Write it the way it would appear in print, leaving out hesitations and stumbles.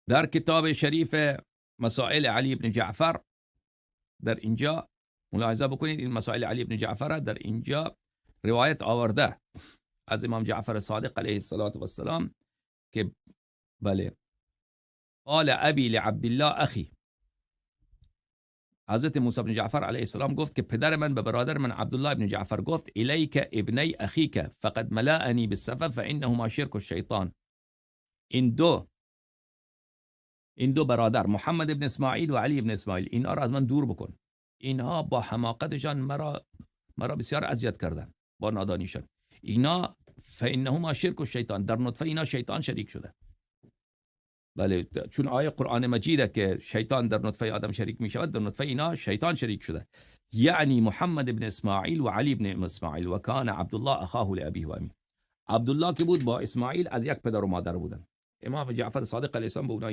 در کتاب شریف مسائل علی بن جعفر در اینجا ملاحظه بکنید، این مسائل علی بن جعفر در اینجا روایت آورده از امام جعفر صادق علیه السلام که بله قال ابی لعبدالله اخی، حضرت موسی بن جعفر علیه السلام گفت که پدر من به برادر من عبدالله بن جعفر گفت الیک ابنی اخیک فقد ملأنی بالسفه فانهما شرک الشیطان. این دو برادر محمد ابن اسماعیل و علی ابن اسماعیل، اینا را از من دور بکن، اینها با حماقتشان مرا بسیار اذیت کردن با نادانیشان. اینا فانهما شرک الشیطان، در نطفه اینا شیطان شریک شده. بله، چون آیه قرآن مجیده که شیطان در نطفه آدم شریک می شود، در نطفه اینا شیطان شریک شده. یعنی محمد ابن اسماعیل و علی ابن اسماعیل و کان عبدالله اخاه لابیه و امی. عبدالله که بود با اسماعیل از یک پدر و مادر بودن. امام جعفر صادق علیه السلام به اونها